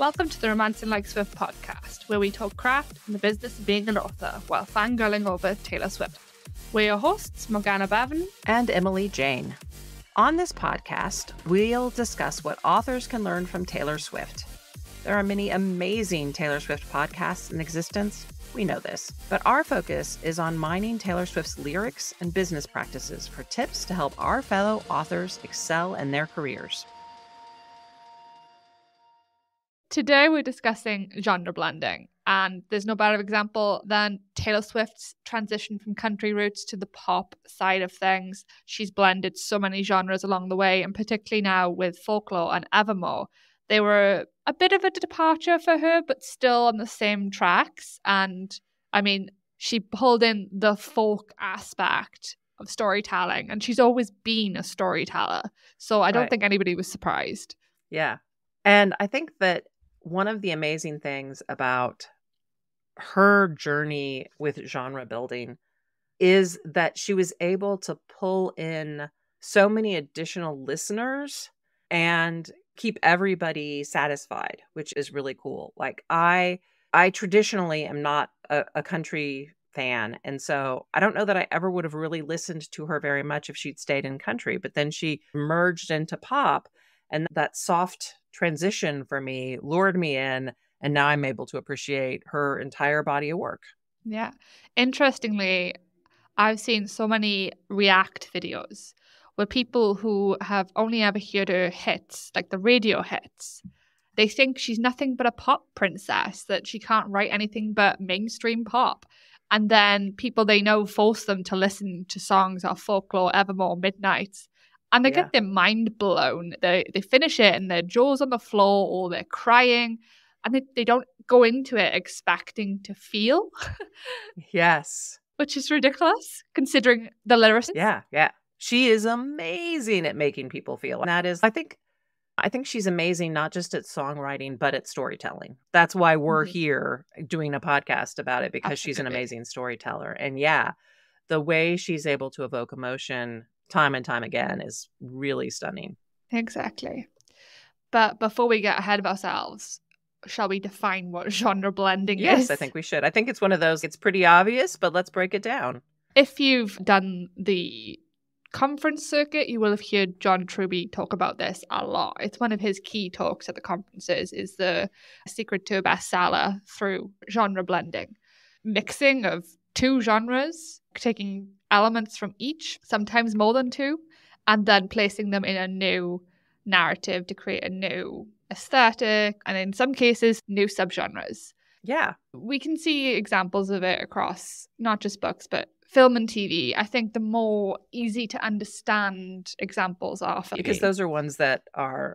Welcome to the Romancing Like Swift podcast, where we talk craft and the business of being an author while fangirling over Taylor Swift. We're your hosts, Morgana, Bevan, and Emily Jane. On this podcast, we'll discuss what authors can learn from Taylor Swift. There are many amazing Taylor Swift podcasts in existence. We know this, but our focus is on mining Taylor Swift's lyrics and business practices for tips to help our fellow authors excel in their careers. Today we're discussing genre blending, and there's no better example than Taylor Swift's transition from country roots to the pop side of things. She's blended so many genres along the way, and particularly now with Folklore and Evermore. They were a bit of a departure for her, but still on the same tracks. And I mean, she pulled in the folk aspect of storytelling, and she's always been a storyteller. So I don't think anybody was surprised. Yeah. And I think that one of the amazing things about her journey with genre building is that she was able to pull in so many additional listeners and keep everybody satisfied, which is really cool. Like I traditionally am not a country fan. And so I don't know that I ever would have really listened to her very much if she'd stayed in country, but then she merged into pop, and that soft transition for me lured me in, and now I'm able to appreciate her entire body of work. Yeah. Interestingly, I've seen so many react videos where people who have only ever heard her hits, like the radio hits, they think she's nothing but a pop princess, that she can't write anything but mainstream pop. And then people they know force them to listen to songs of Folklore, Evermore, Midnights. And they get their mind blown. They finish it and their jaw's on the floor or they're crying. And they don't go into it expecting to feel. Yes. Which is ridiculous, considering the lyrics. Yeah. She is amazing at making people feel. And that is, I think she's amazing, not just at songwriting, but at storytelling. That's why we're here doing a podcast about it, because she's an amazing storyteller. And yeah, the way she's able to evoke emotion time and time again is really stunning. Exactly. But before we get ahead of ourselves, shall we define what genre blending is? Yes, I think we should. I think it's one of those, it's pretty obvious, but let's break it down. If you've done the conference circuit, you will have heard John Truby talk about this a lot. It's one of his key talks at the conferences, is the secret to a bestseller through genre blending. Mixing of two genres, taking elements from each, sometimes more than two, and then placing them in a new narrative to create a new aesthetic, and in some cases, new subgenres. Yeah. We can see examples of it across not just books, but film and TV. I think the more easy to understand examples are for because those are ones that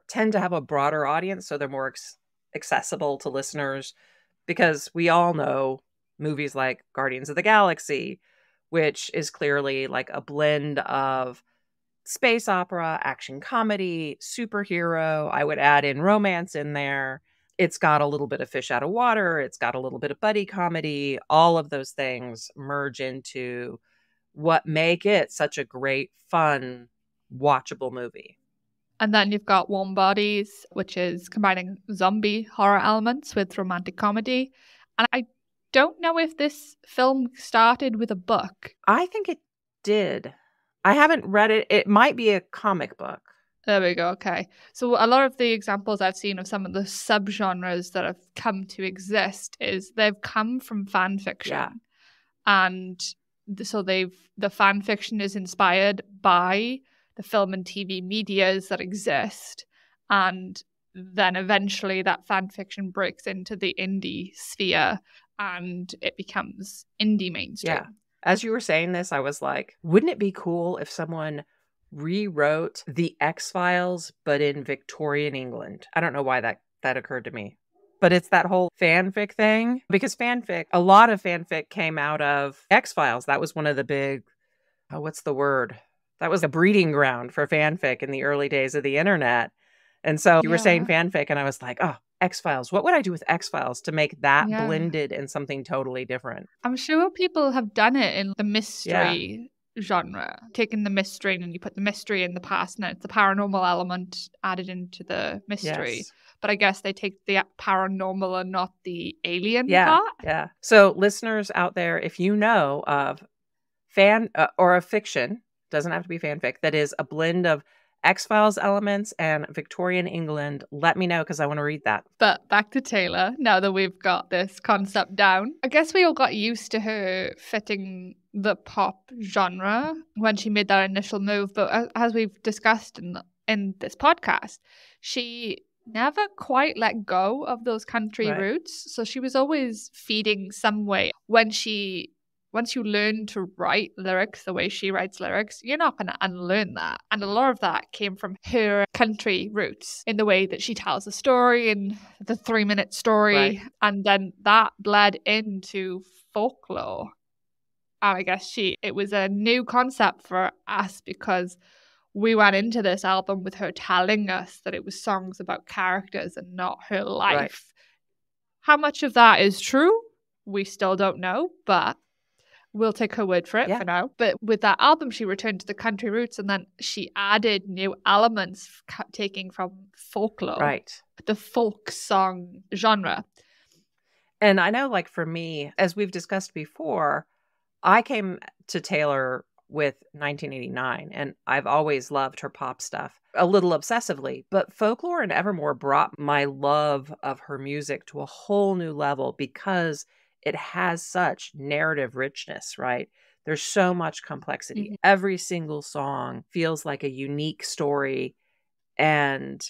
tend to have a broader audience, so they're more accessible to listeners, because we all know movies like Guardians of the Galaxy, which is clearly like a blend of space opera, action comedy, superhero. I would add in romance in there. It's got a little bit of fish out of water. It's got a little bit of buddy comedy. All of those things merge into what make it such a great, fun, watchable movie. And then you've got Warm Bodies, which is combining zombie horror elements with romantic comedy. And I don't know if this film started with a book. I think it did. I haven't read it. It might be a comic book. There we go. Okay. So a lot of the examples I've seen of some of the subgenres that have come to exist is they've come from fan fiction. Yeah. And so the fan fiction is inspired by the film and TV medias that exist. And then eventually that fan fiction breaks into the indie sphere and it becomes indie mainstream. Yeah. As you were saying this, I was like, wouldn't it be cool if someone rewrote the X-Files, but in Victorian England? I don't know why that occurred to me. But it's that whole fanfic thing. Because a lot of fanfic came out of X-Files. That was one of the big, what's the word? That was a breeding ground for fanfic in the early days of the internet. And so you were saying fanfic, and I was like, oh, X-Files. What would I do with X-Files to make that blended in something totally different? I'm sure people have done it in the mystery genre, taking the mystery and you put the mystery in the past and it's the paranormal element added into the mystery. Yes. But I guess they take the paranormal and not the alien Yeah. part. Yeah. So listeners out there, if you know of fan or a fiction, doesn't have to be fanfic, that is a blend of X-Files elements and Victorian England, let me know because I want to read that. But back to Taylor, now that we've got this concept down, I guess we all got used to her fitting the pop genre when she made that initial move. But as we've discussed in this podcast, she never quite let go of those country roots. So she was always feeding some way. Once you learn to write lyrics the way she writes lyrics, you're not going to unlearn that. And a lot of that came from her country roots in the way that she tells a story in the 3-minute story. Right. And then that bled into folklore. And I guess it was a new concept for us because we went into this album with her telling us that it was songs about characters and not her life. Right. How much of that is true? We still don't know, but we'll take her word for it for now. But with that album, she returned to the country roots and then she added new elements taking from folklore. Right. The folk song genre. And I know, like, for me, as we've discussed before, I came to Taylor with 1989, and I've always loved her pop stuff a little obsessively. But Folklore and Evermore brought my love of her music to a whole new level because it has such narrative richness, right? There's so much complexity. Mm-hmm. Every single song feels like a unique story and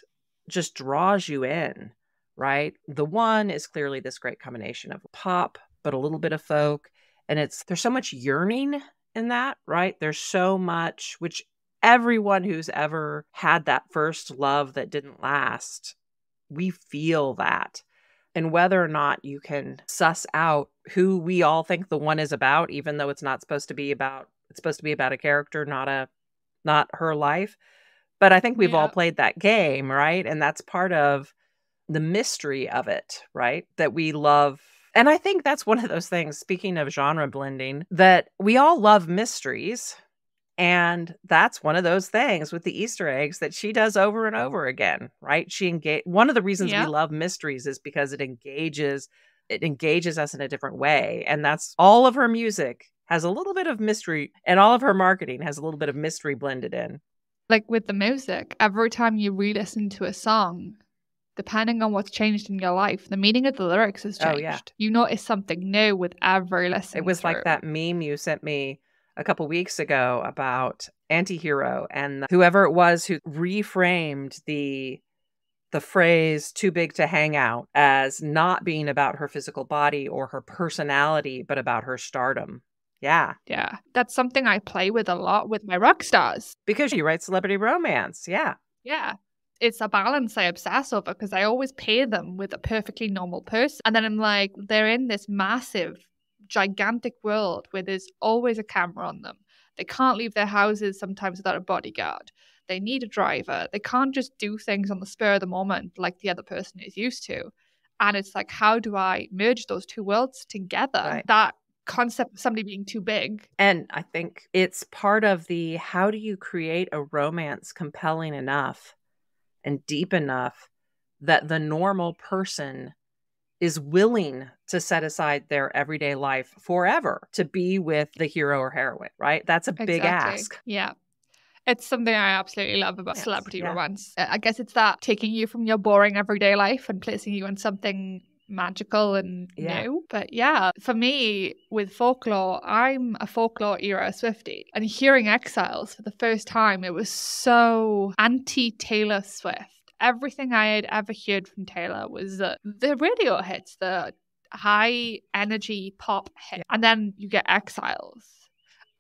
just draws you in, right? The one is clearly this great combination of pop, but a little bit of folk. And there's so much yearning in that, right? There's so much, which everyone who's ever had that first love that didn't last, we feel that. And whether or not you can suss out who we all think the one is about, even though it's not supposed to be about, it's supposed to be about a character, not her life. But I think we've all played that game, right? And that's part of the mystery of it, right? That we love. And I think that's one of those things, speaking of genre blending, that we all love mysteries. And that's one of those things with the Easter eggs that she does over and over again, right? One of the reasons we love mysteries is because it engages us in a different way. And that's all of her music has a little bit of mystery, and all of her marketing has a little bit of mystery blended in. Like with the music, every time you re-listen to a song, depending on what's changed in your life, the meaning of the lyrics has changed. Oh, yeah. You notice something new with every listen. It was through. like that meme you sent me a couple weeks ago about Antihero and whoever it was who reframed the phrase "too big to hang out" as not being about her physical body or her personality, but about her stardom. Yeah. Yeah. That's something I play with a lot with my rock stars. Because you write celebrity romance. Yeah. Yeah. It's a balance I obsess over because I always pair them with a perfectly normal person. And then I'm like, they're in this massive, gigantic world where there's always a camera on them. They can't leave their houses sometimes without a bodyguard. They need a driver. They can't just do things on the spur of the moment like the other person is used to. And it's like, how do I merge those two worlds together? Right. That concept of somebody being too big. And I think it's part of the, how do you create a romance compelling enough and deep enough that the normal person is willing to set aside their everyday life forever to be with the hero or heroine, right? That's a big ask. Yeah. It's something I absolutely love about celebrity romance. I guess it's that taking you from your boring everyday life and placing you in something magical and new. But yeah, for me with Folklore, I'm a Folklore era Swiftie. And hearing Exiles for the first time, it was so anti-Taylor Swift. Everything I had ever heard from Taylor was the radio hits, the high energy pop hit. And then you get Exiles.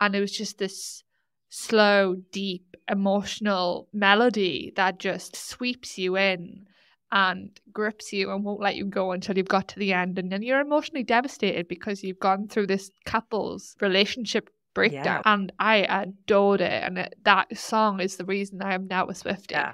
And it was just this slow, deep, emotional melody that just sweeps you in and grips you and won't let you go until you've got to the end. And then you're emotionally devastated because you've gone through this couple's relationship breakdown. And I adored it. And that song is the reason I am now a Swiftie. Yeah.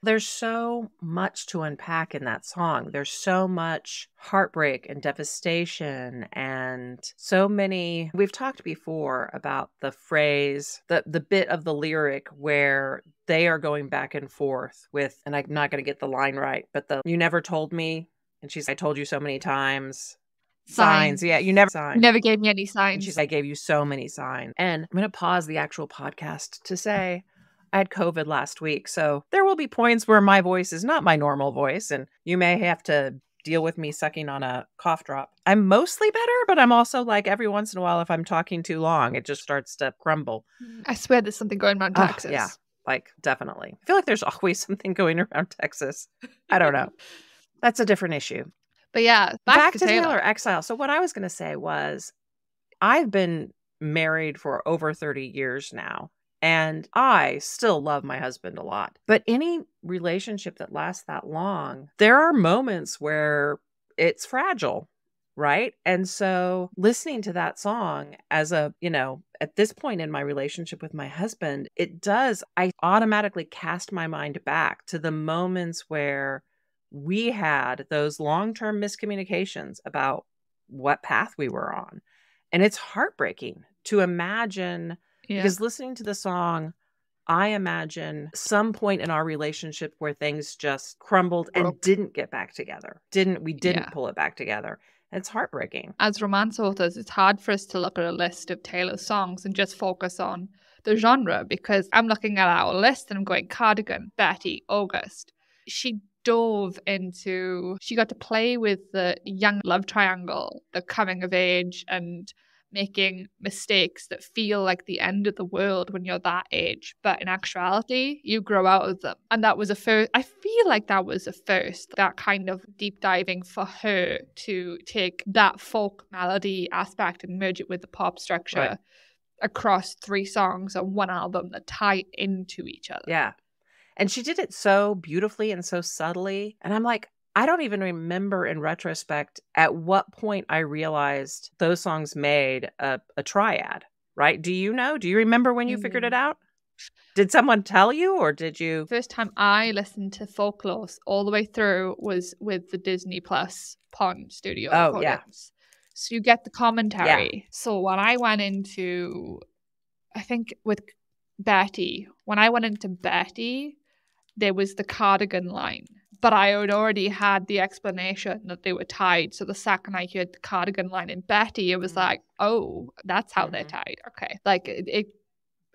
There's so much to unpack in that song. There's so much heartbreak and devastation and so many. We've talked before about the phrase, the bit of the lyric where they are going back and forth with, and I'm not going to get the line right, but you never told me. And she's, I told you so many times. Signs. Yeah, you never gave me any signs. And she's, I gave you so many signs. And I'm going to pause the actual podcast to say, I had COVID last week, so there will be points where my voice is not my normal voice, and you may have to deal with me sucking on a cough drop. I'm mostly better, but I'm also like every once in a while, if I'm talking too long, it just starts to crumble. I swear there's something going around Texas. Yeah, like definitely. I feel like there's always something going around Texas. I don't know. That's a different issue. But yeah, back to Taylor. Exile. So what I was going to say was, I've been married for over 30 years now. And I still love my husband a lot. But any relationship that lasts that long, there are moments where it's fragile, right? And so listening to that song as a, at this point in my relationship with my husband, I automatically cast my mind back to the moments where we had those long-term miscommunications about what path we were on. And it's heartbreaking to imagine. Yeah. Because listening to the song, I imagine some point in our relationship where things just crumbled and didn't get back together. We didn't pull it back together. It's heartbreaking. As romance authors, it's hard for us to look at a list of Taylor's songs and just focus on the genre, because I'm looking at our list and I'm going Cardigan, Betty, August. She got to play with the young love triangle, the coming of age, and making mistakes that feel like the end of the world when you're that age. But in actuality, you grow out of them. And that was a first. I feel like that was a first, that kind of deep diving for her to take that folk melody aspect and merge it with the pop structure across 3 songs on one album that tie into each other. Yeah. And she did it so beautifully and so subtly. And I'm like, I don't even remember in retrospect at what point I realized those songs made a triad, right? Do you know? Do you remember when you figured it out? Did someone tell you, or did you? First time I listened to Folklore all the way through was with the Disney Plus Pond Studio recordings. Yeah. So you get the commentary. Yeah. So when I went into, I think with Betty, there was the Cardigan line. But I had already had the explanation that they were tied. So the second I heard the Cardigan line in Betty, it was like, oh, that's how they're tied. Okay. Like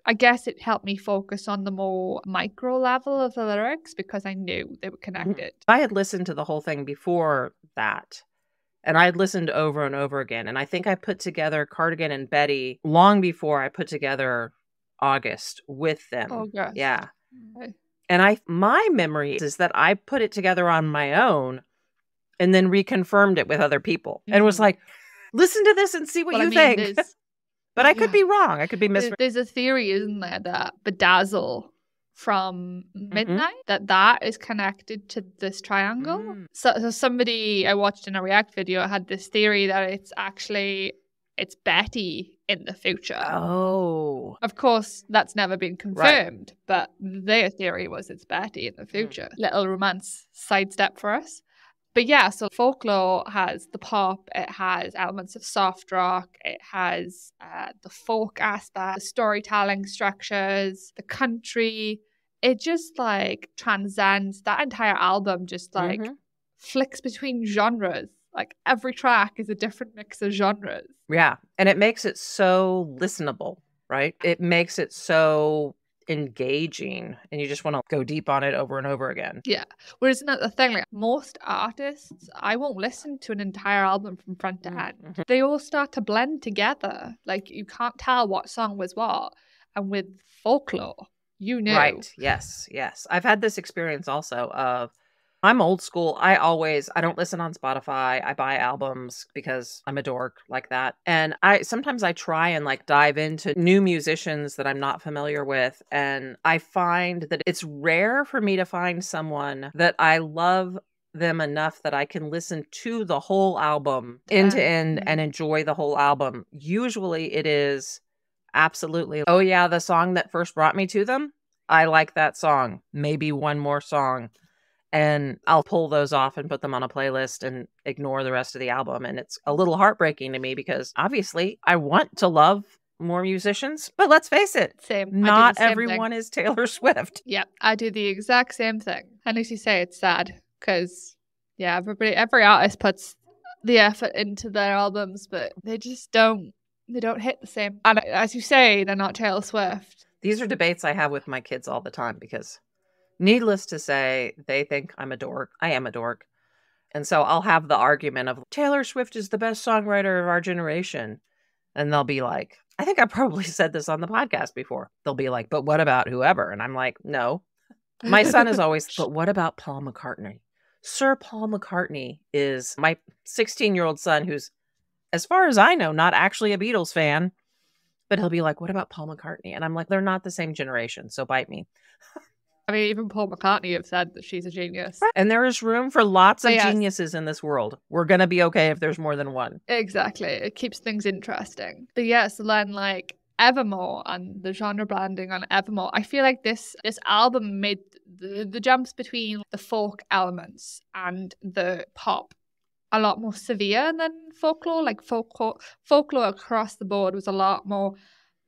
I guess it helped me focus on the more micro level of the lyrics because I knew they were connected. I had listened to the whole thing before that. And I had listened over and over again. And I think I put together Cardigan and Betty long before I put together August with them. August. Yeah. Okay. And my memory is that I put it together on my own and then reconfirmed it with other people and was like, listen to this and see what you think. But I could be wrong. I could be misread. There's a theory, isn't there, that Bedazzle from Midnight, that is connected to this triangle. So somebody I watched in a React video had this theory that it's Betty in the future. Oh. Of course, that's never been confirmed, but their theory was it's Betty in the future. Little romance sidestep for us. But yeah, so Folklore has the pop, it has elements of soft rock, it has the folk aspect, the storytelling structures, the country. It just like transcends that entire album, just like flicks between genres. Like every track is a different mix of genres. Yeah. And it makes it so listenable, right? It makes it so engaging and you just want to go deep on it over and over again. Yeah. Whereas the thing, like most artists, I won't listen to an entire album from front to end. They all start to blend together. Like you can't tell what song was what. And with Folklore, you knew. Right. Yes. Yes. I've had this experience also of, I'm old school. I don't listen on Spotify. I buy albums because I'm a dork like that. And sometimes I try and like dive into new musicians that I'm not familiar with. And I find that it's rare for me to find someone that I love them enough that I can listen to the whole album end to end and enjoy the whole album. Usually it is absolutely, oh yeah, the song that first brought me to them. I like that song. Maybe one more song. And I'll pull those off and put them on a playlist and ignore the rest of the album. And it's a little heartbreaking to me because obviously I want to love more musicians, but let's face it, Same. not everyone is Taylor Swift. Yep, I do the exact same thing. And as you say, it's sad because, yeah, every artist puts the effort into their albums, but they just don't hit the same. And as you say, they're not Taylor Swift. These are debates I have with my kids all the time because, needless to say, they think I'm a dork. I am a dork. And so I'll have the argument of Taylor Swift is the best songwriter of our generation. And they'll be like, I think I probably said this on the podcast before. They'll be like, but what about whoever? And I'm like, no. My son is always, but what about Paul McCartney? Sir Paul McCartney is my 16-year-old son who's, as far as I know, not actually a Beatles fan. But he'll be like, what about Paul McCartney? And I'm like, they're not the same generation, so bite me. I mean, even Paul McCartney have said that she's a genius. And there is room for lots of geniuses in this world. We're going to be okay if there's more than one. Exactly. It keeps things interesting. But yeah, so then like Evermore and the genre branding on Evermore, I feel like this album made the jumps between the folk elements and the pop a lot more severe than Folklore. Like Folklore across the board was a lot more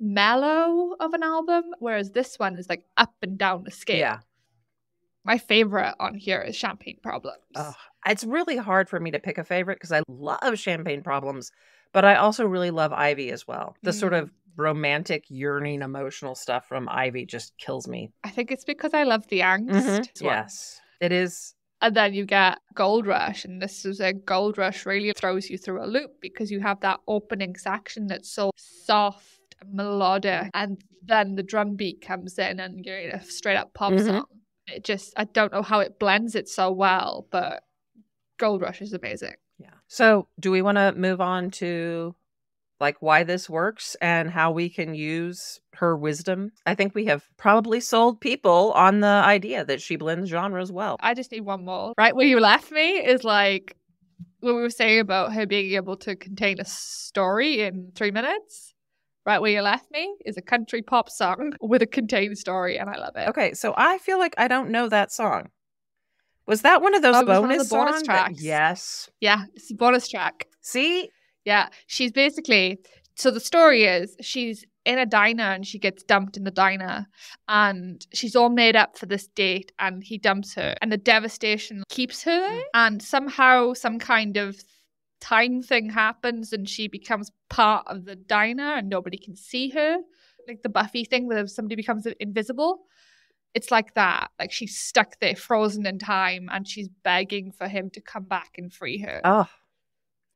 mellow of an album, whereas this one is like up and down the scale. Yeah. My favorite on here is Champagne Problems. Oh, it's really hard for me to pick a favorite because I love Champagne Problems, but I also really love Ivy as well. The sort of romantic, yearning, emotional stuff from Ivy just kills me. I think it's because I love the angst. Yes, it is. And then you get Gold Rush, and this is a Gold Rush really throws you through a loop because you have that opening section that's so soft, melodic, and then the drum beat comes in and you're in a straight up pop song. It just, I don't know how it blends it so well, but Gold Rush is amazing. Yeah. So do we want to move on to like why this works and how we can use her wisdom? I think we have probably sold people on the idea that she blends genres well. I just need one more. Right where you left me is like what we were saying about her being able to contain a story in 3 minutes. Right where you left me is a country pop song with a contained story, and I love it. Okay, so I feel like I don't know that song. Was that one of those bonus songs? Tracks. Yes. Yeah, it's a bonus track. See? Yeah, she's basically, so the story is she's in a diner and she gets dumped in the diner and she's all made up for this date and he dumps her and the devastation keeps her there and somehow some kind of time thing happens and she becomes part of the diner and nobody can see her. Like the Buffy thing where somebody becomes invisible. It's like that. Like she's stuck there frozen in time and she's begging for him to come back and free her. Oh,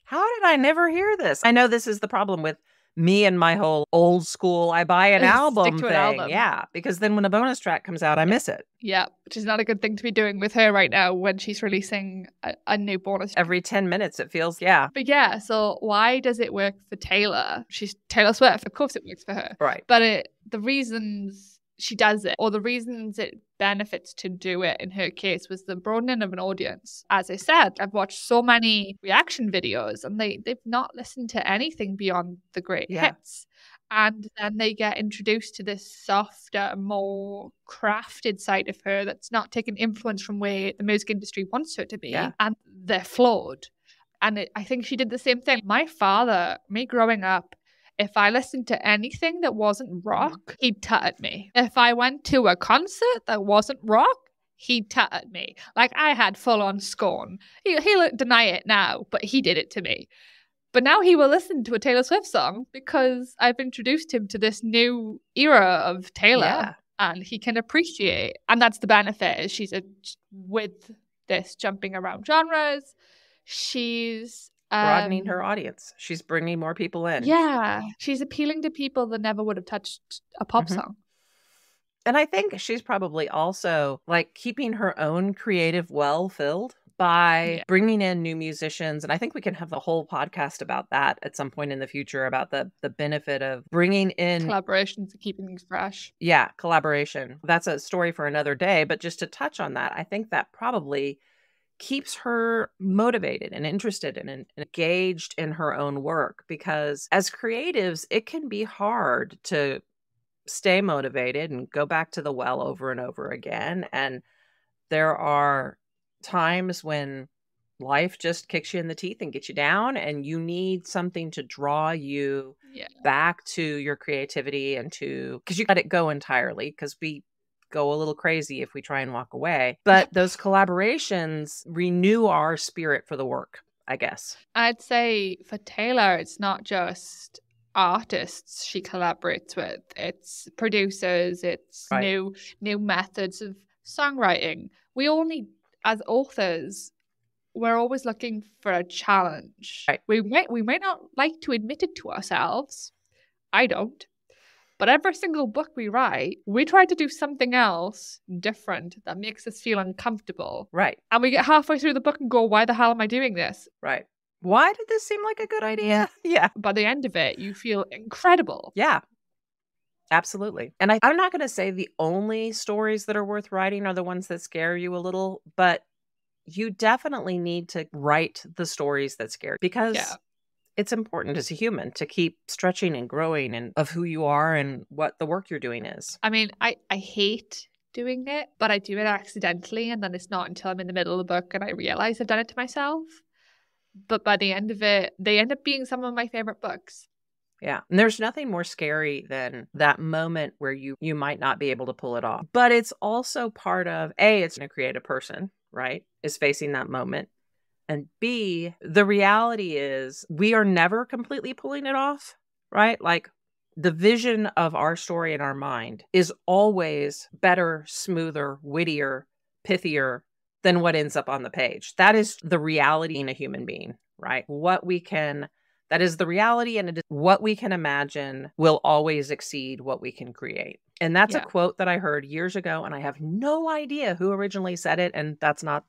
how did I never hear this? I know this is the problem with me and my whole old school, I buy an album thing. Album. Yeah, because then when a bonus track comes out, I miss it. Yeah, which is not a good thing to be doing with her right now when she's releasing a new bonus track. Every 10 minutes it feels, yeah. But yeah, so why does it work for Taylor? She's Taylor Swift. Of course it works for her. Right. But the reasons she does it, or the reasons it benefits to do it in her case, was the broadening of an audience. As I said, I've watched so many reaction videos and they've not listened to anything beyond the great hits. And then they get introduced to this softer, more crafted side of her that's not taking influence from where the music industry wants her to be. Yeah. And they're flawed. And I think she did the same thing. My father, me growing up, if I listened to anything that wasn't rock, he'd tut at me. If I went to a concert that wasn't rock, he'd tut at me. Like I had full-on scorn. He'll deny it now, but he did it to me. But now he will listen to a Taylor Swift song because I've introduced him to this new era of Taylor and he can appreciate. And that's the benefit is she's with this jumping around genres. She's broadening her audience. She's bringing more people in. Yeah. She's appealing to people that never would have touched a pop song. And I think she's probably also like keeping her own creative well filled by bringing in new musicians. And I think we can have the whole podcast about that at some point in the future, about the benefit of bringing in collaborations and keeping things fresh. Yeah, collaboration. That's a story for another day. But just to touch on that, I think that probably keeps her motivated and interested and engaged in her own work, because as creatives, it can be hard to stay motivated and go back to the well over and over again. And there are times when life just kicks you in the teeth and gets you down, and you need something to draw you back to your creativity and because you let it go entirely, because we go a little crazy if we try and walk away. But those collaborations renew our spirit for the work, I guess. I'd say for Taylor, it's not just artists she collaborates with. It's producers, it's new methods of songwriting. We all need, as authors, we're always looking for a challenge. Right. We might not like to admit it to ourselves. I don't. But every single book we write, we try to do something else different that makes us feel uncomfortable. Right. And we get halfway through the book and go, why the hell am I doing this? Right. Why did this seem like a good idea? Yeah. By the end of it, you feel incredible. Yeah. Absolutely. And I'm not going to say the only stories that are worth writing are the ones that scare you a little, but you definitely need to write the stories that scare you, because it's important as a human to keep stretching and growing and of who you are and what the work you're doing is. I mean, I hate doing it, but I do it accidentally, and then it's not until I'm in the middle of the book and I realize I've done it to myself. But by the end of it, they end up being some of my favorite books. Yeah. And there's nothing more scary than that moment where you might not be able to pull it off. But it's also part of, A, it's going to create a person, right, is facing that moment. And B, the reality is we are never completely pulling it off, right? Like, the vision of our story in our mind is always better, smoother, wittier, pithier than what ends up on the page. That is the reality in a human being, right? That is the reality, and it is what we can imagine will always exceed what we can create. And that's a quote that I heard years ago, and I have no idea who originally said it, and it's not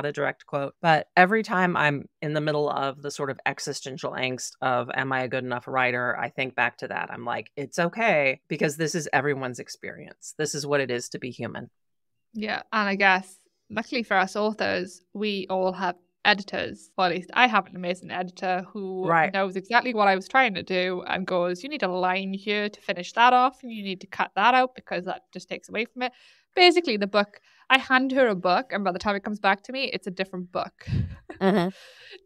a direct quote. But every time I'm in the middle of the sort of existential angst of, am I a good enough writer? I think back to that. I'm like, it's okay, because this is everyone's experience. This is what it is to be human. Yeah. And I guess, luckily for us authors, we all have editors. Well, at least I have an amazing editor who knows exactly what I was trying to do and goes, you need a line here to finish that off, and you need to cut that out because that just takes away from it. Basically, the book, I hand her a book, and by the time it comes back to me, it's a different book. Mm-hmm.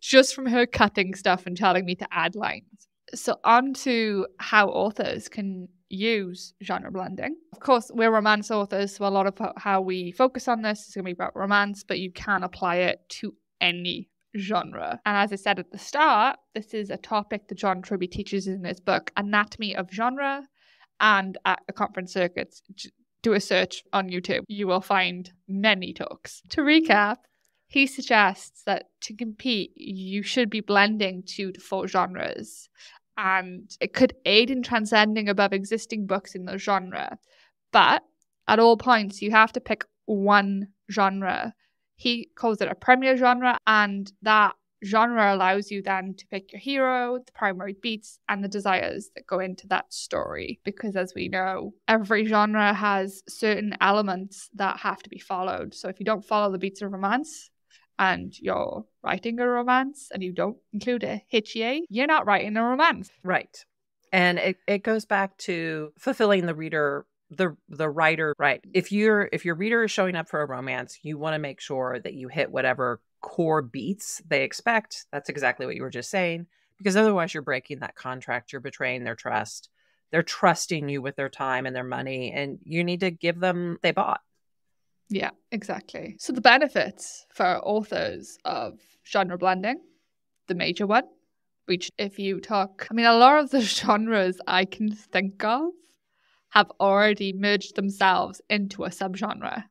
Just from her cutting stuff and telling me to add lines. So on to how authors can use genre blending. Of course, we're romance authors, so a lot of how we focus on this is going to be about romance, but you can apply it to any genre. And as I said at the start, this is a topic that John Truby teaches in his book, Anatomy of Genre, and at the conference circuits. Do a search on YouTube. You will find many talks. To recap, he suggests that to compete, you should be blending 2 to 4 genres, and it could aid in transcending above existing books in the genre. But at all points, you have to pick one genre. He calls it a premier genre, and that genre allows you then to pick your hero, the primary beats, and the desires that go into that story. Because as we know, every genre has certain elements that have to be followed. So if you don't follow the beats of romance, and you're writing a romance and you don't include a HEA, you're not writing a romance. Right. And it goes back to fulfilling the reader, the writer, right? If your reader is showing up for a romance, you want to make sure that you hit whatever core beats they expect. That's exactly what you were just saying, because otherwise you're breaking that contract. You're betraying their trust. They're trusting you with their time and their money, and you need to give them they bought. Yeah, exactly. So the benefits for authors of genre blending, the major one, which if you talk, I mean, a lot of the genres I can think of have already merged themselves into a subgenre.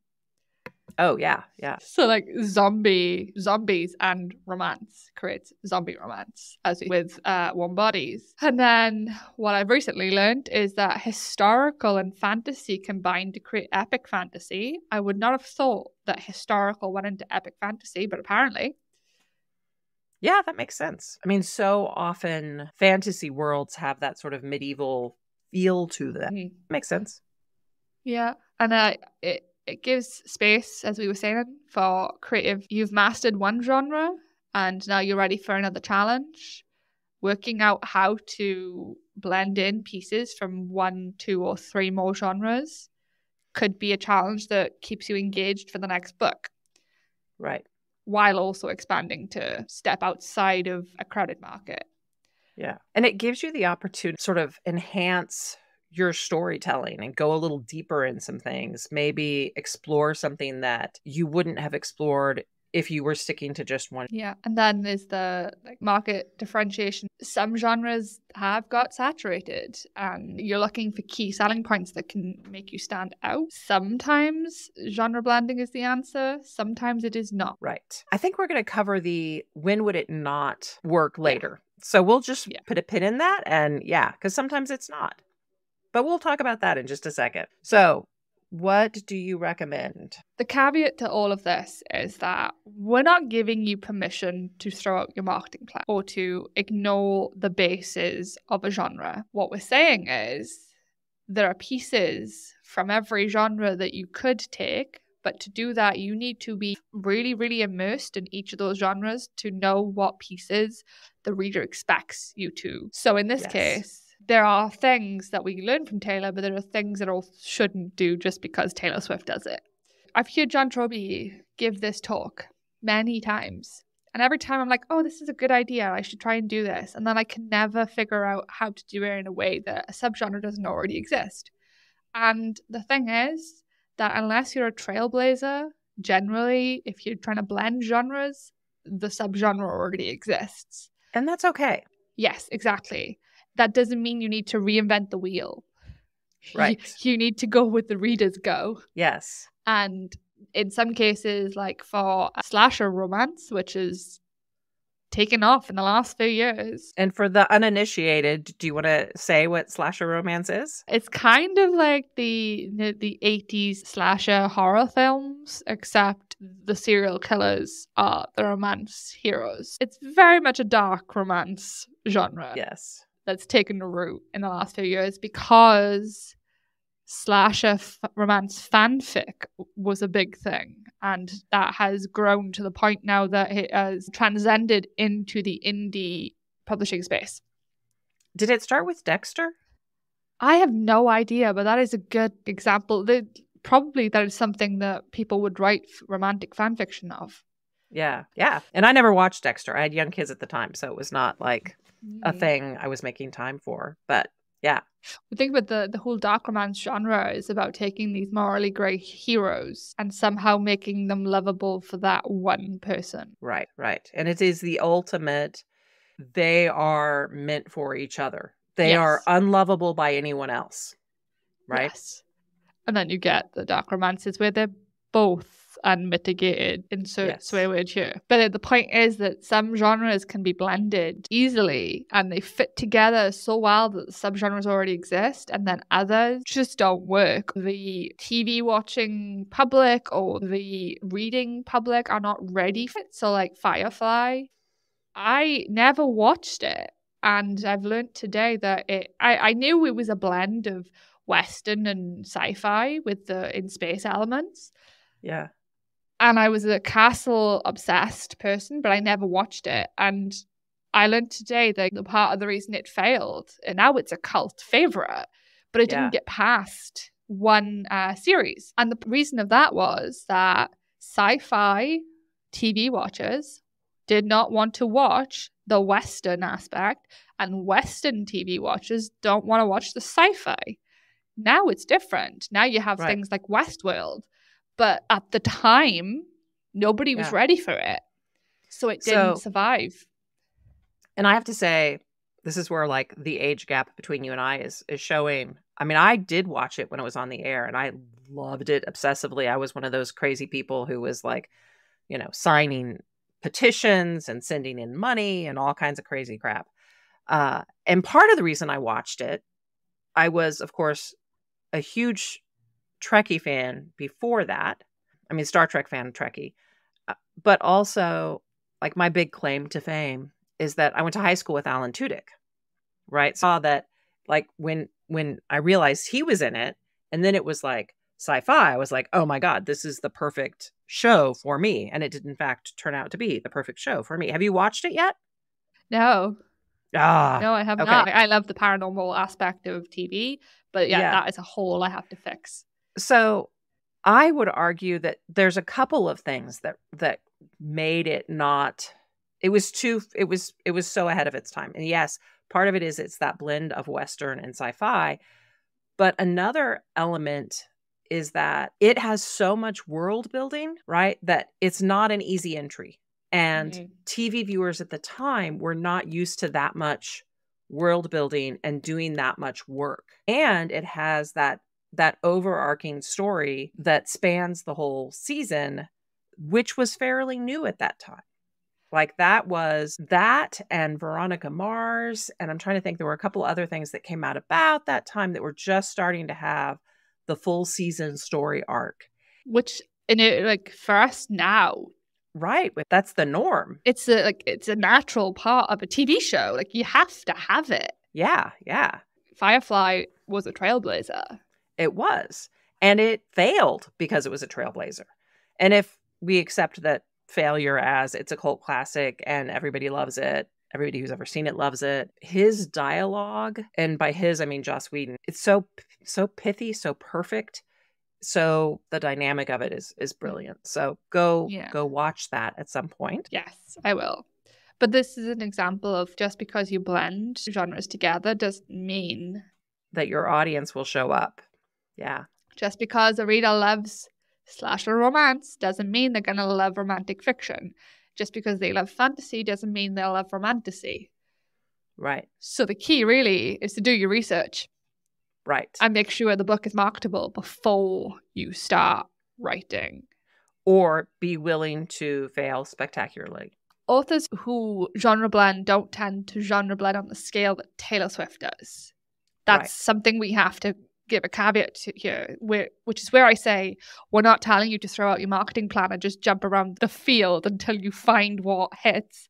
Oh, yeah, yeah. So like zombies and romance creates zombie romance, as with Warm Bodies. And then what I've recently learned is that historical and fantasy combine to create epic fantasy. I would not have thought that historical went into epic fantasy, but apparently. Yeah, that makes sense. I mean, so often fantasy worlds have that sort of medieval feel to them. Mm-hmm. Makes sense. Yeah, and it gives space, as we were saying, for creative. You've mastered one genre and now you're ready for another challenge. working out how to blend in pieces from 1, 2, or 3 more genres could be a challenge that keeps you engaged for the next book. Right. While also expanding to step outside of a crowded market. Yeah. And it gives you the opportunity to sort of enhance your storytelling and go a little deeper in some things, maybe explore something that you wouldn't have explored if you were sticking to just one. Yeah. And then there's the market differentiation. Some genres have got saturated and you're looking for key selling points that can make you stand out. Sometimes genre blending is the answer. Sometimes it is not. Right. I think we're going to cover the when would it not work later. Yeah. So we'll just put a pin in that. And because sometimes it's not. But we'll talk about that in just a second. So what do you recommend? The caveat to all of this is that we're not giving you permission to throw out your marketing plan or to ignore the bases of a genre. What we're saying is there are pieces from every genre that you could take, but to do that, you need to be really, really immersed in each of those genres to know what pieces the reader expects you to. So in this case, there are things that we learn from Taylor, but there are things that all shouldn't do just because Taylor Swift does it. I've heard John Truby give this talk many times. And every time I'm like, oh, this is a good idea. I should try and do this. And then I can never figure out how to do it in a way that a subgenre doesn't already exist. And the thing is that unless you're a trailblazer, generally, if you're trying to blend genres, the subgenre already exists. And that's okay. Yes, exactly. That doesn't mean you need to reinvent the wheel. Right. You need to go with the readers go. Yes. And in some cases, like for a slasher romance, which is taken off in the last few years. And for the uninitiated, do you want to say what slasher romance is? It's kind of like the 80s slasher horror films, except the serial killers are the romance heroes. It's very much a dark romance genre. Yes. That's taken a root in the last few years because slasher romance fanfic was a big thing, and that has grown to the point now that it has transcended into the indie publishing space. Did it start with Dexter? I have no idea, but that is a good example. Probably that is something that people would write romantic fanfiction of. Yeah. And I never watched Dexter. I had young kids at the time, so it was not like a thing I was making time for. But yeah. We think about the whole dark romance genre is about taking these morally grey heroes and somehow making them lovable for that one person. Right. And it is the ultimate, they are meant for each other. They are unlovable by anyone else. Right? Yes. And then you get the dark romances where they're both unmitigated, insert swear word here. But the point is that some genres can be blended easily and they fit together so well that the subgenres already exist, and then others just don't work. The TV watching public or the reading public are not ready for it. So like Firefly, I never watched it, and I've learned today that I knew it was a blend of Western and sci-fi with the in-space elements. Yeah. And I was a castle obsessed person, but I never watched it. And I learned today that the part of the reason it failed, and now it's a cult favorite, but it didn't get past one series. And the reason of that was that sci-fi TV watchers did not want to watch the Western aspect, and Western TV watchers don't want to watch the sci-fi. Now it's different. Now you have things like Westworld. But at the time, nobody was ready for it. So it didn't survive. And I have to say, this is where like the age gap between you and I is showing. I mean, I did watch it when it was on the air and I loved it obsessively. I was one of those crazy people who was like, signing petitions and sending in money and all kinds of crazy crap. And part of the reason I watched it, I was, of course, a huge Trekkie fan before that. I mean, Star Trek fan, Trekkie. But also, like, my big claim to fame is that I went to high school with Alan Tudyk, right? Saw that, like, when I realized he was in it, and then it was like sci-fi, I was like, oh my God, this is the perfect show for me. And it did, in fact, turn out to be the perfect show for me. Have you watched it yet? No. Ah, No, I have okay. not. I love the paranormal aspect of TV, but yeah, Yeah. that is a hole I have to fix. So I would argue that there's a couple of things that made it not it was so ahead of its time. And yes, part of it is it's that blend of Western and sci-fi, but another element is that it has so much world building, right? That it's not an easy entry. And Mm. TV viewers at the time were not used to that much world building and doing that much work. And it has that overarching story that spans the whole season, which was fairly new at that time. Like that was that and Veronica Mars. And I'm trying to think, there were a couple other things that came out about that time that were just starting to have the full season story arc. Which in it, like for us now, Right. That's the norm. it's a natural part of a TV show. Like you have to have it. Yeah. Yeah. Firefly was a trailblazer. It was. And it failed because it was a trailblazer. And if we accept that failure as it's a cult classic and everybody loves it, everybody who's ever seen it loves it, his dialogue, and by his I mean Joss Whedon, it's so pithy, so perfect. So the dynamic of it is brilliant. So go watch that at some point. Yes, I will. But this is an example of just because you blend genres together doesn't mean that your audience will show up. Yeah. Just because a reader loves slasher romance doesn't mean they're going to love romantic fiction. Just because they love fantasy doesn't mean they'll love romantasy. Right. So the key really is to do your research. Right. And make sure the book is marketable before you start writing. Or be willing to fail spectacularly. Authors who genre blend don't tend to genre blend on the scale that Taylor Swift does. That's something we have to give a caveat to here, which is where I say we're not telling you to throw out your marketing plan and just jump around the field until you find what hits.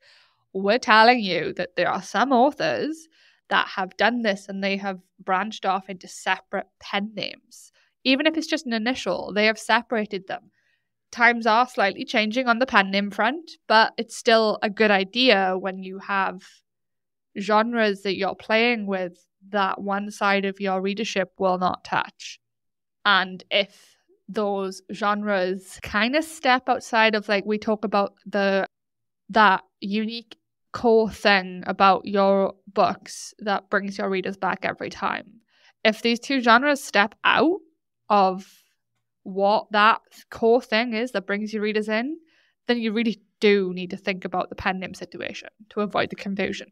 We're telling you that there are some authors that have done this and they have branched off into separate pen names. Even if it's just an initial, they have separated them. Times are slightly changing on the pen name front, but it's still a good idea when you have genres that you're playing with that one side of your readership will not touch. And if those genres kind of step outside of, like we talk about that unique core thing about your books that brings your readers back every time. If these two genres step out of what that core thing is that brings your readers in, then you really do need to think about the pen name situation to avoid the confusion.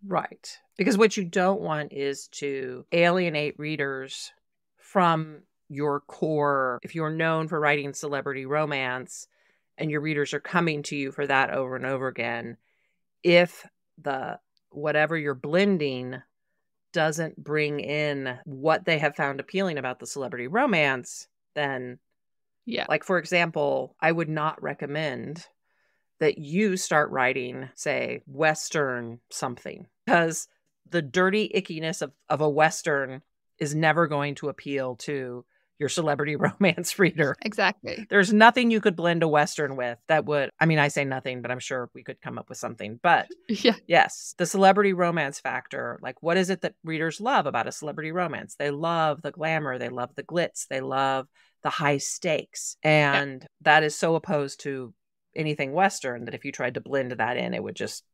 Right. Because what you don't want is to alienate readers from your core. If you're known for writing celebrity romance and your readers are coming to you for that over and over again, if the whatever you're blending doesn't bring in what they have found appealing about the celebrity romance, then like, for example, I would not recommend that you start writing, say, Western something, because the dirty ickiness of a Western is never going to appeal to your celebrity romance reader. Exactly. There's nothing you could blend a Western with that would, I mean, I say nothing, but I'm sure we could come up with something. But yes, the celebrity romance factor, like what is it that readers love about a celebrity romance? They love the glamour. They love the glitz. They love the high stakes. And that is so opposed to anything Western that if you tried to blend that in, it would just...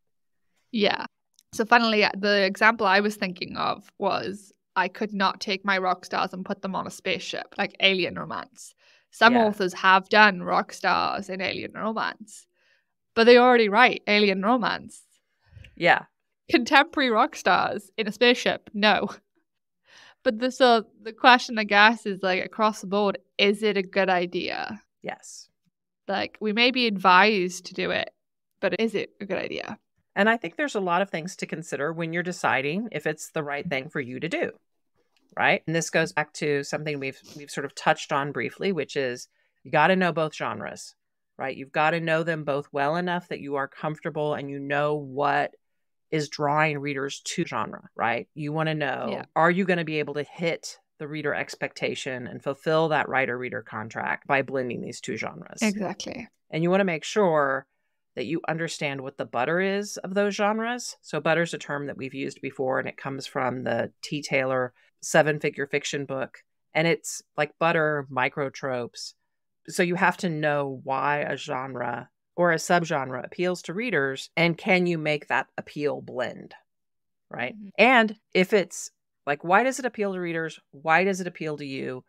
Yeah. So finally, the example I was thinking of was I could not take my rock stars and put them on a spaceship, like alien romance. Some authors have done rock stars in alien romance, but they already write alien romance. Yeah. Contemporary rock stars in a spaceship, no. But the question, I guess, is like across the board, is it a good idea? Yes. Like, we may be advised to do it, but is it a good idea? And I think there's a lot of things to consider when you're deciding if it's the right thing for you to do, right? And this goes back to something we've sort of touched on briefly, which is you got to know both genres, right? You've got to know them both well enough that you are comfortable and you know what is drawing readers to genre, right? You want to know, are you going to be able to hit the reader expectation and fulfill that writer-reader contract by blending these two genres? Exactly. And you want to make sure that you understand what the butter is of those genres. So butter is a term that we've used before, and it comes from the T. Taylor 7-figure fiction book. And it's like butter microtropes. So you have to know why a genre or a subgenre appeals to readers, and can you make that appeal blend, right? Mm-hmm. And if it's like, why does it appeal to readers? Why does it appeal to you?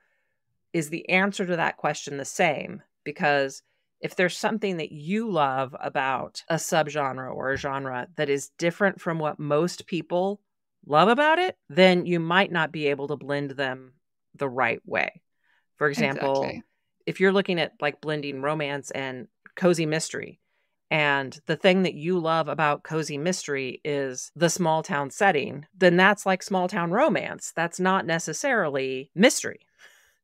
Is the answer to that question the same? Because if there's something that you love about a subgenre or a genre that is different from what most people love about it, then you might not be able to blend them the right way. For example, Exactly. if you're looking at like blending romance and cozy mystery, and the thing that you love about cozy mystery is the small town setting, then that's like small town romance. That's not necessarily mystery.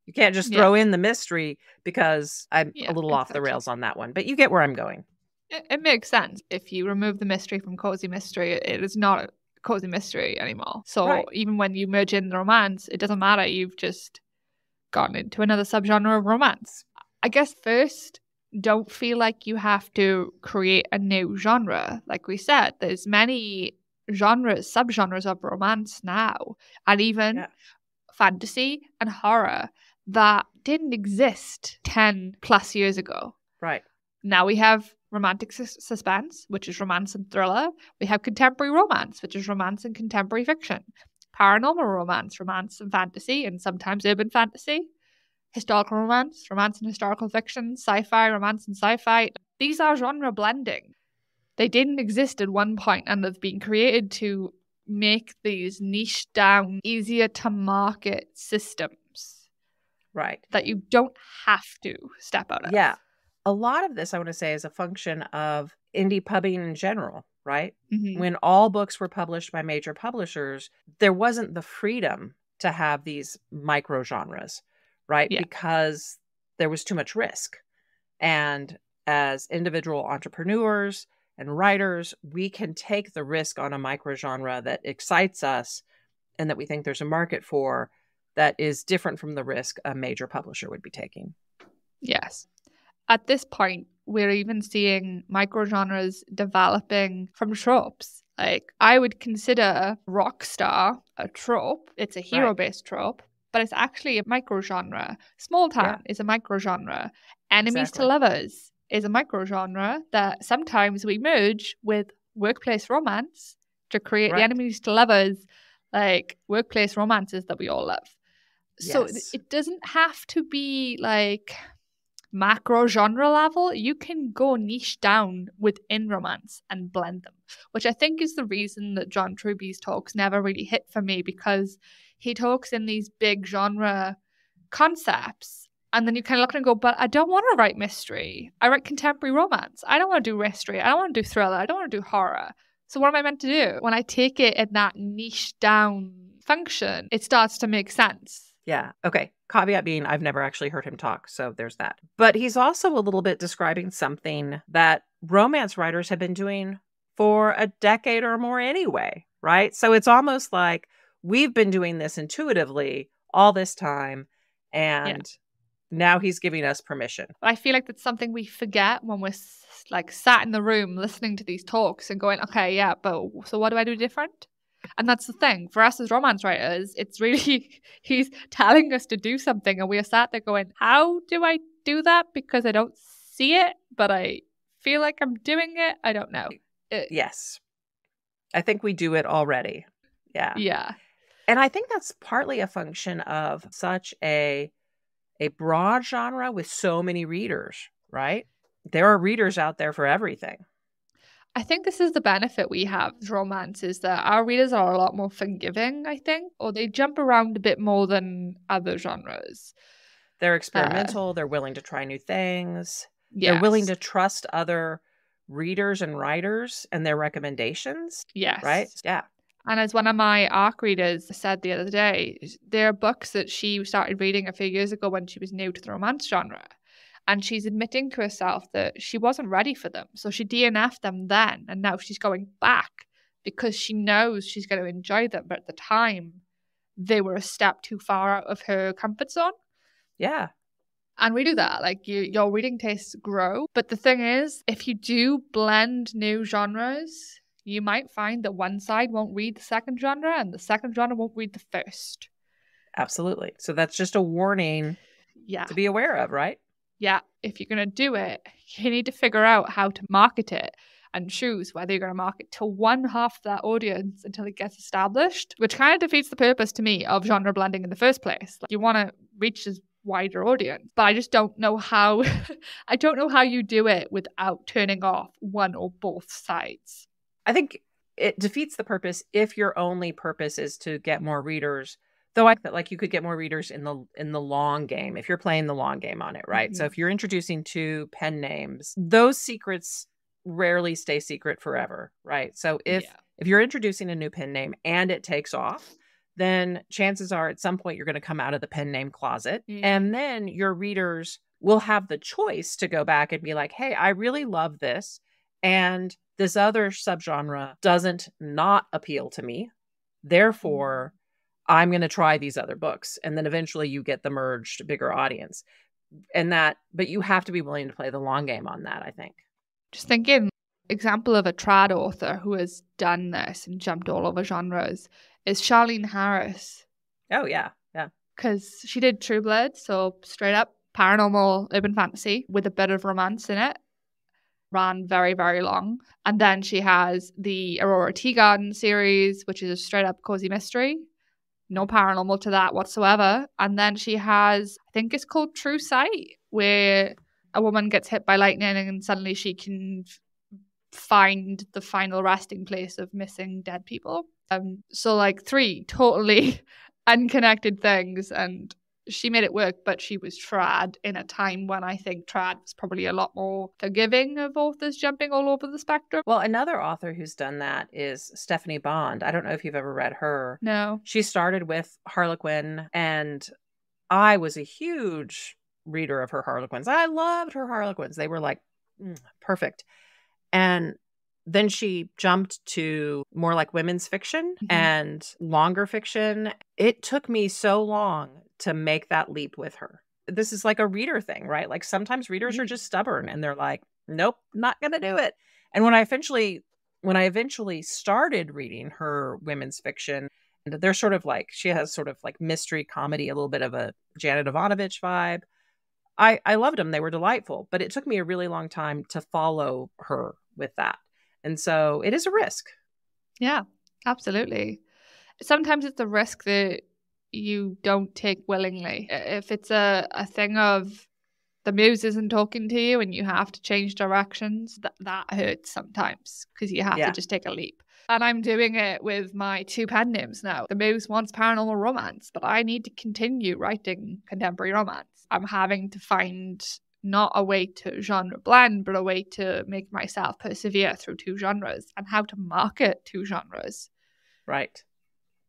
You can't just throw in the mystery, because I'm a little off the rails on that one, but you get where I'm going. It makes sense. If you remove the mystery from cozy mystery, it is not a cozy mystery anymore. So even when you merge in the romance, it doesn't matter. You've just gotten into another subgenre of romance. I guess first, don't feel like you have to create a new genre. Like we said, there's many genres, subgenres of romance now, and even fantasy and horror that didn't exist 10 plus years ago. Right. Now we have romantic suspense, which is romance and thriller. We have contemporary romance, which is romance and contemporary fiction. Paranormal romance, romance and fantasy, and sometimes urban fantasy. Historical romance, romance and historical fiction, sci-fi, romance and sci-fi. These are genre blending. They didn't exist at one point, and they've been created to make these niche down, easier to market systems. Right. That you don't have to step out of. Yeah. A lot of this, I want to say, is a function of indie pubbing in general, right? Mm-hmm. When all books were published by major publishers, there wasn't the freedom to have these micro genres, right? Yeah. Because there was too much risk. And as individual entrepreneurs and writers, we can take the risk on a micro genre that excites us and that we think there's a market for, that is different from the risk a major publisher would be taking. Yes. At this point, we're even seeing microgenres developing from tropes. Like, I would consider Rockstar a trope. It's a hero-based trope, but it's actually a microgenre. Small Town is a microgenre. Enemies to Lovers is a microgenre that sometimes we merge with workplace romance to create the enemies to lovers, like workplace romances that we all love. So it doesn't have to be like macro genre level. You can go niche down within romance and blend them, which I think is the reason that John Truby's talks never really hit for me, because he talks in these big genre concepts, and then you kind of look and go, but I don't want to write mystery. I write contemporary romance. I don't want to do mystery. I don't want to do thriller. I don't want to do horror. So what am I meant to do? When I take it in that niche down function, it starts to make sense. Yeah. Okay. Caveat being, I've never actually heard him talk, so there's that. But he's also a little bit describing something that romance writers have been doing for a decade or more anyway, right? So it's almost like we've been doing this intuitively all this time, and now he's giving us permission. I feel like that's something we forget when we're like sat in the room listening to these talks and going, okay, yeah, but so what do I do different? And that's the thing. For us as romance writers, it's really, he's telling us to do something, and we are sat there going, how do I do that? Because I don't see it, but I feel like I'm doing it. I don't know. Yes. I think we do it already. Yeah. Yeah. And I think that's partly a function of such a broad genre with so many readers, right? There are readers out there for everything. I think this is the benefit we have with romance, is that our readers are a lot more forgiving, I think, or they jump around a bit more than other genres. They're experimental. They're willing to try new things. They're willing to trust other readers and writers and their recommendations. Yes. Right? Yeah. And as one of my ARC readers said the other day, there are books that she started reading a few years ago when she was new to the romance genre. And she's admitting to herself that she wasn't ready for them. So she DNF'd them then. And now she's going back because she knows she's going to enjoy them. But at the time, they were a step too far out of her comfort zone. Yeah. And we do that. Like your reading tastes grow. But the thing is, if you do blend new genres, you might find that one side won't read the second genre and the second genre won't read the first. Absolutely. So that's just a warning to be aware of, right? Yeah. If you're going to do it, you need to figure out how to market it and choose whether you're going to market to one half of that audience until it gets established, which kind of defeats the purpose to me of genre blending in the first place. Like, you want to reach as wider audience, but I just don't know how I don't know how you do it without turning off one or both sides. I think it defeats the purpose if your only purpose is to get more readers. Though I feel like you could get more readers in the long game if you're playing the long game on it, right? Mm-hmm. So if you're introducing 2 pen names, those secrets rarely stay secret forever, right? So if you're introducing a new pen name and it takes off, then chances are at some point you're going to come out of the pen name closet, and then your readers will have the choice to go back and be like, hey, I really love this, and this other subgenre doesn't not appeal to me. Therefore, I'm going to try these other books. And then eventually you get the merged bigger audience. But you have to be willing to play the long game on that, I think. Just thinking, example of a trad author who has done this and jumped all over genres is Charlene Harris. Oh, yeah. Yeah. Because she did True Blood, so straight up paranormal urban fantasy with a bit of romance in it. Ran very, very long. And then she has the Aurora Teagarden series, which is a straight up cozy mystery. No paranormal to that whatsoever. And then she has, I think it's called True Sight, where a woman gets hit by lightning and suddenly she can find the final resting place of missing dead people. So like 3 totally unconnected things, and she made it work, but she was trad in a time when I think trad was probably a lot more forgiving of authors jumping all over the spectrum. Well, another author who's done that is Stephanie Bond. I don't know if you've ever read her. No. She started with Harlequin, and I was a huge reader of her Harlequins. I loved her Harlequins. They were like perfect. And then she jumped to more like women's fiction and longer fiction. It took me so long to make that leap with her. This is like a reader thing, right? Like sometimes readers are just stubborn and they're like, nope, not going to do it. And when I eventually started reading her women's fiction, they're sort of like, she has sort of like mystery comedy, a little bit of a Janet Ivanovich vibe. I loved them. They were delightful, but it took me a really long time to follow her with that. And so it is a risk. Yeah, absolutely. Sometimes it's a risk that you don't take willingly. If it's a thing of the muse isn't talking to you and you have to change directions, that hurts sometimes because you have to just take a leap. And I'm doing it with my 2 pen names now. The muse wants paranormal romance, but I need to continue writing contemporary romance. I'm having to find not a way to genre blend, but a way to make myself persevere through 2 genres and how to market 2 genres. Right.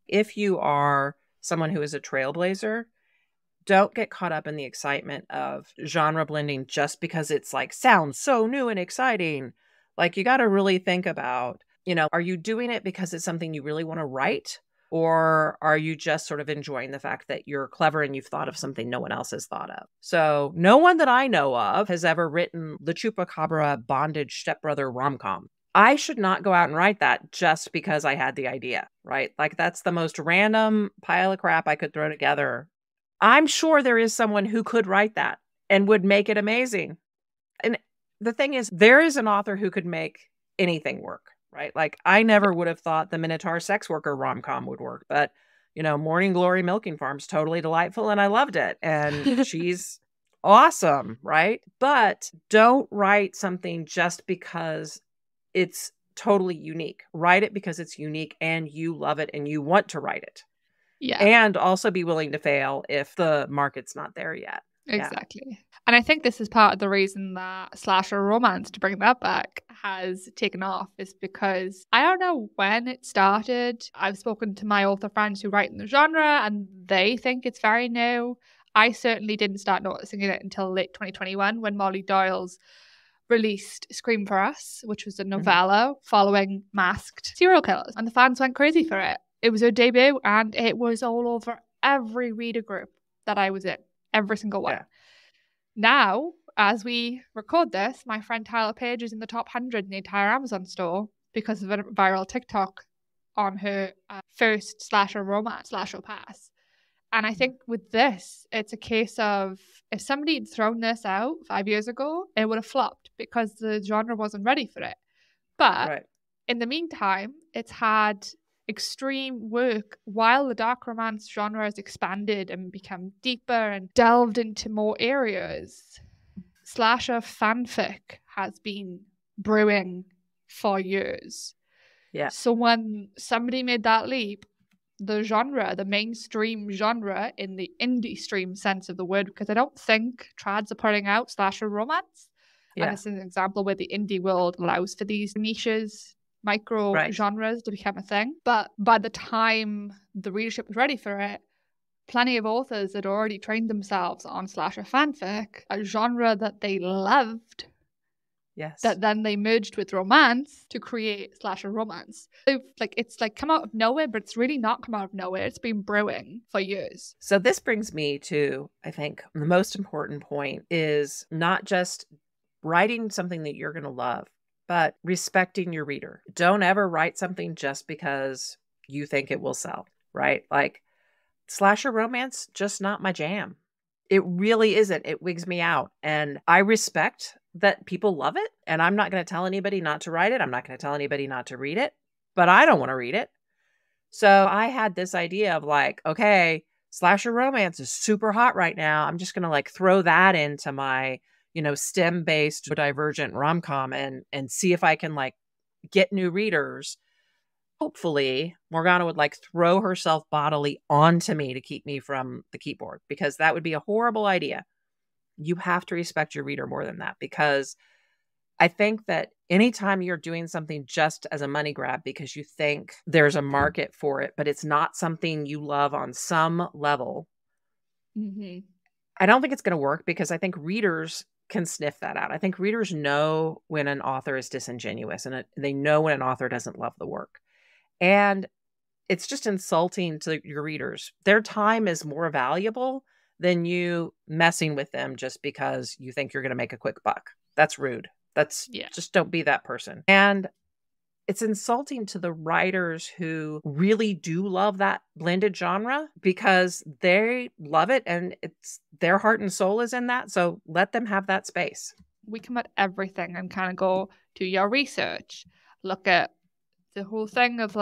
If you are someone who is a trailblazer, don't get caught up in the excitement of genre blending just because it's like sounds so new and exciting. Like you got to really think about, are you doing it because it's something you really want to write? Or are you just sort of enjoying the fact that you're clever and you've thought of something no one else has thought of? So no one that I know of has ever written the Chupacabra bondage stepbrother rom-com. I should not go out and write that just because I had the idea, right? Like that's the most random pile of crap I could throw together. I'm sure there is someone who could write that and would make it amazing. And the thing is, there is an author who could make anything work. Right? Like I never would have thought the Minotaur sex worker rom-com would work, but Morning Glory Milking Farm's totally delightful and I loved it. And she's awesome, right? But don't write something just because it's totally unique. Write it because it's unique and you love it and you want to write it. Yeah. And also be willing to fail if the market's not there yet. Exactly. Yeah. And I think this is part of the reason that slasher romance, to bring that back, has taken off, is because I don't know when it started. I've spoken to my author friends who write in the genre and they think it's very new. I certainly didn't start noticing it until late 2021 when Molly Doyle's released Scream for Us, which was a novella following masked serial killers. And the fans went crazy for it. It was her debut and it was all over every reader group that I was in. Every single one. Yeah. Now, as we record this, my friend Tyler Page is in the top 100 in the entire Amazon store because of a viral TikTok on her first slasher romance, slasher pass. And I think with this, it's a case of if somebody had thrown this out 5 years ago, it would have flopped because the genre wasn't ready for it. But in the meantime, it's had extreme work while the dark romance genre has expanded and become deeper and delved into more areas. Slasher fanfic has been brewing for years. Yeah. So when somebody made that leap, the genre, the mainstream genre in the indie stream sense of the word, because I don't think trads are putting out slasher romance. Yeah. And this is an example where the indie world allows for these niches, micro genres to become a thing. But by the time the readership was ready for it, plenty of authors had already trained themselves on slasher fanfic, a genre that they loved. Yes. That then they merged with romance to create slasher romance. So, it's come out of nowhere, but it's really not come out of nowhere. It's been brewing for years. So this brings me to, I think, the most important point is not just writing something that you're going to love, but respecting your reader. Don't ever write something just because you think it will sell, right? Like slasher romance, just not my jam. It really isn't. It wigs me out. And I respect that people love it. And I'm not going to tell anybody not to write it. I'm not going to tell anybody not to read it, but I don't want to read it. So I had this idea of like, okay, slasher romance is super hot right now. I'm just going to throw that into my, STEM-based divergent rom-com and see if I can get new readers. Hopefully Morgana would throw herself bodily onto me to keep me from the keyboard, because that would be a horrible idea. You have to respect your reader more than that, because I think that anytime you're doing something just as a money grab because you think there's a market for it, but it's not something you love on some level, I don't think it's going to work, because I think readers can sniff that out. I think readers know when an author is disingenuous, and they know when an author doesn't love the work. And it's just insulting to your readers. Their time is more valuable than you messing with them just because you think you're going to make a quick buck. That's rude. Just don't be that person. And it's insulting to the writers who really do love that blended genre, because they love it and it's their heart and soul is in that. So let them have that space. We come at everything and kind of go to your research, look at the whole thing of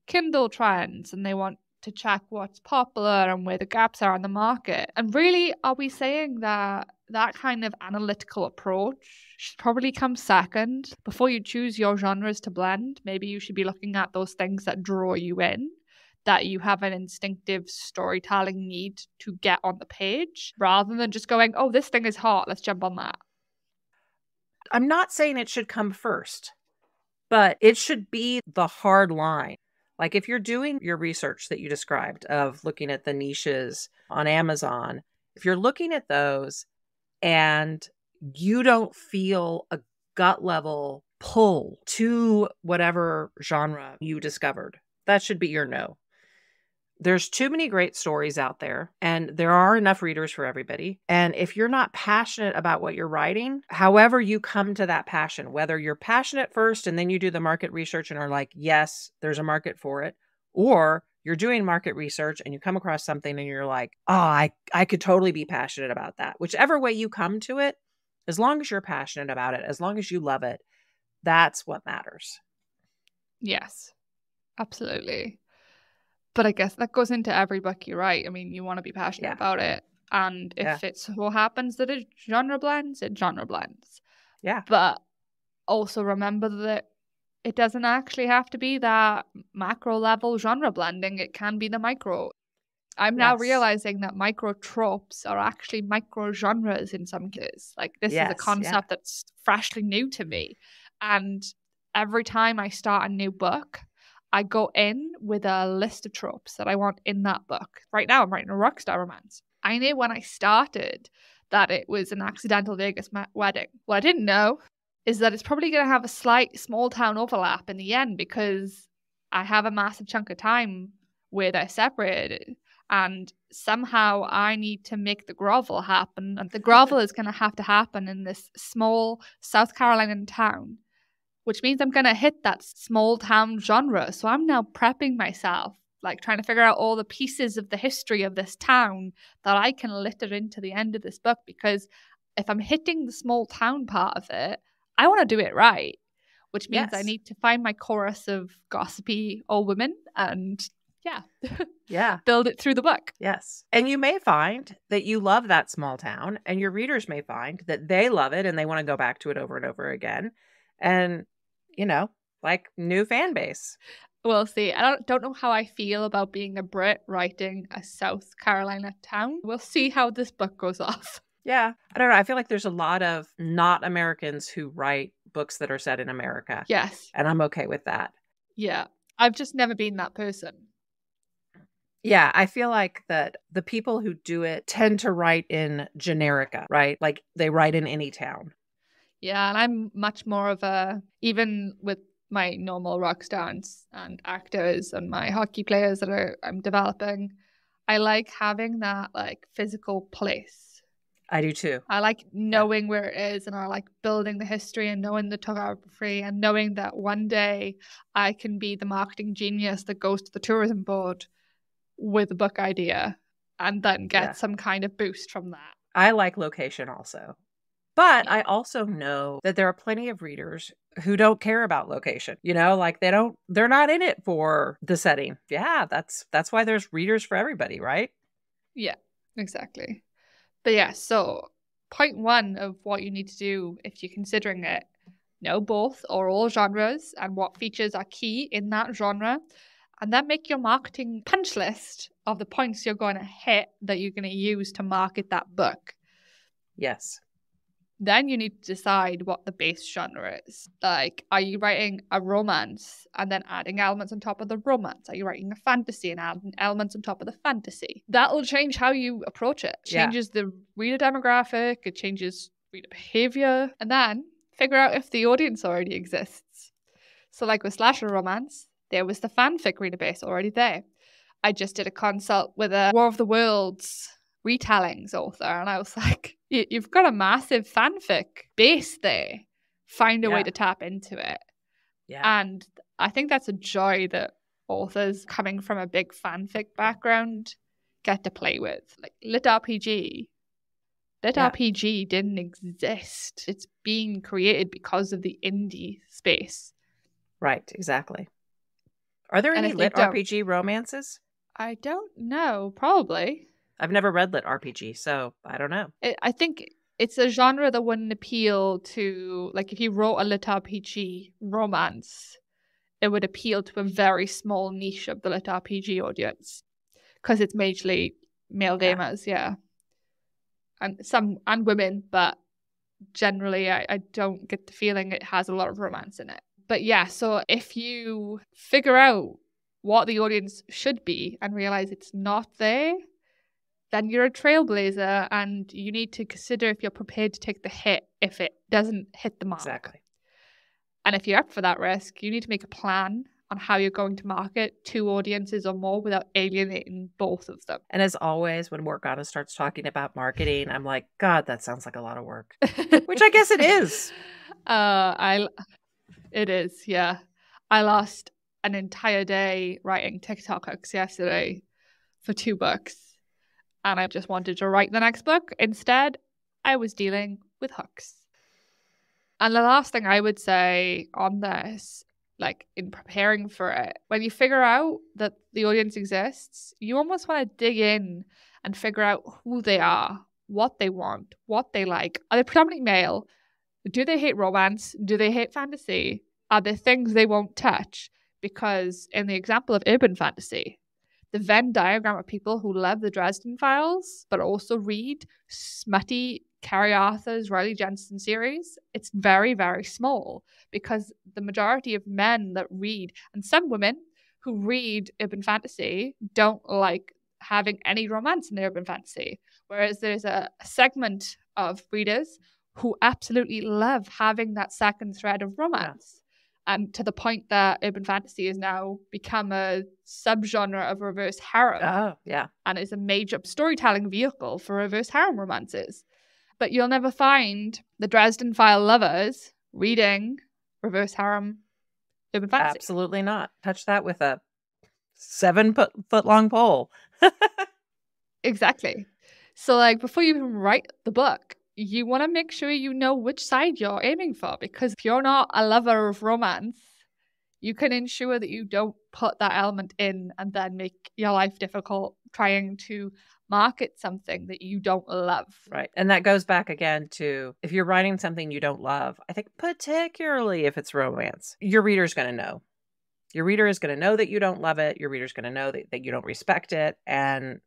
Kindle trends, and they want to check what's popular and where the gaps are on the market. And really, are we saying that that kind of analytical approach should probably come second before you choose your genres to blend? Maybe you should be looking at those things that draw you in, that you have an instinctive storytelling need to get on the page, rather than just going, oh, this thing is hot, let's jump on that. I'm not saying it should come first, but it should be the hard line. If you're doing your research that you described of looking at the niches on Amazon, if you're looking at those and you don't feel a gut level pull to whatever genre you discovered, that should be your no. There's too many great stories out there, and there are enough readers for everybody. And if you're not passionate about what you're writing, however you come to that passion, whether you're passionate first and then you do the market research and are like, yes, there's a market for it, or you're doing market research and you come across something and you're like, oh, I could totally be passionate about that. Whichever way you come to it, as long as you're passionate about it, as long as you love it, that's what matters. Yes, absolutely. But I guess that goes into every book you write. I mean, you want to be passionate about it. And if it so happens that it genre blends, it genre blends. Yeah. But also remember that it doesn't actually have to be that macro level genre blending. It can be the micro. I'm now realizing that micro tropes are actually micro genres in some cases. This is a concept that's freshly new to me. And every time I start a new book, I go in with a list of tropes that I want in that book. Right now, I'm writing a rockstar romance. I knew when I started that it was an accidental Vegas wedding. What I didn't know is that it's probably going to have a slight small town overlap in the end, because I have a massive chunk of time where they're separated. And somehow I need to make the grovel happen. And the grovel is going to happen in this small South Carolinian town, which means I'm going to hit that small town genre. So I'm now prepping myself, like trying to figure out all the pieces of the history of this town that I can litter into the end of this book. Because if I'm hitting the small town part of it, I want to do it right, which means I need to find my chorus of gossipy old women and build it through the book. Yes. And you may find that you love that small town, and your readers may find that they love it and they want to go back to it over and over again. And, like new fan base. We'll see. I don't know how I feel about being a Brit writing a South Carolina town. We'll see how this book goes off. Yeah. I don't know. I feel like there's a lot of not Americans who write books that are set in America. Yes. And I'm okay with that. Yeah. I've just never been that person. Yeah, I feel like that the people who do it tend to write in generica, right? Like they write in any town. Yeah, and I'm much more of even with my normal rock stars and actors and my hockey players that I'm developing, I like having that like physical place. I do too. I like knowing where it is, and I like building the history and knowing the topography and knowing that one day I can be the marketing genius that goes to the tourism board with a book idea and then get some kind of boost from that. I like location also. But I also know that there are plenty of readers who don't care about location. Like they're not in it for the setting. Yeah, that's why there's readers for everybody, right? Yeah, exactly. But yeah, so point one of what you need to do if you're considering it, know both or all genres and what features are key in that genre. And then make your marketing punch list of the points you're going to hit that you're going to use to market that book. Yes. Then you need to decide what the base genre is. Like, are you writing a romance and then adding elements on top of the romance? Are you writing a fantasy and adding elements on top of the fantasy? That'll change how you approach it. It changes the reader demographic. It changes reader behavior. And then figure out if the audience already exists. So like with slasher romance, there was the fanfic reader base already there. I just did a consult with a War of the Worlds retellings author, and I was like, you've got a massive fanfic base there. Find a way to tap into it. Yeah. And I think that's a joy that authors coming from a big fanfic background get to play with. Like Lit RPG. Lit RPG didn't exist. It's being created because of the indie space. Right, exactly. Are there any lit RPG romances? I don't know. Probably. I've never read lit RPG, so I don't know. I think it's a genre that wouldn't appeal to, like if you wrote a lit RPG romance, it would appeal to a very small niche of the lit RPG audience because it's majorly male gamers, and women, but generally I don't get the feeling it has a lot of romance in it. But yeah, so if you figure out what the audience should be and realize it's not there, then you're a trailblazer and you need to consider if you're prepared to take the hit if it doesn't hit the mark. Exactly. And if you're up for that risk, you need to make a plan on how you're going to market 2 audiences or more without alienating both of them. And as always, when Morgana starts talking about marketing, I'm like, God, that sounds like a lot of work. Which I guess it is. It is, yeah. I lost an entire day writing TikTok hooks yesterday for 2 books. And I just wanted to write the next book. Instead, I was dealing with hooks. And the last thing I would say on this, like in preparing for it, when you figure out that the audience exists, you almost want to dig in and figure out who they are, what they want, what they like. Are they predominantly male? Do they hate romance? Do they hate fantasy? Are there things they won't touch? Because in the example of urban fantasy, the Venn diagram of people who love the Dresden Files, but also read smutty Carrie Arthur's Riley Jensen series, it's very, very small because the majority of men that read, and some women who read urban fantasy, don't like having any romance in the urban fantasy. Whereas there's a segment of readers who absolutely love having that second thread of romance. And to the point that urban fantasy has now become a subgenre of reverse harem. Oh, yeah. And is a major storytelling vehicle for reverse harem romances. But you'll never find the Dresden File lovers reading reverse harem urban fantasy. Absolutely not. Touch that with a 7-foot long pole. Exactly. So, like, before you even write the book, you want to make sure you know which side you're aiming for, because if you're not a lover of romance, you can ensure that you don't put that element in and then make your life difficult trying to market something that you don't love. Right. And that goes back again to, if you're writing something you don't love, I think particularly if it's romance, your reader's going to know. Your reader is going to know that you don't love it. Your reader's going to know that you don't respect it, and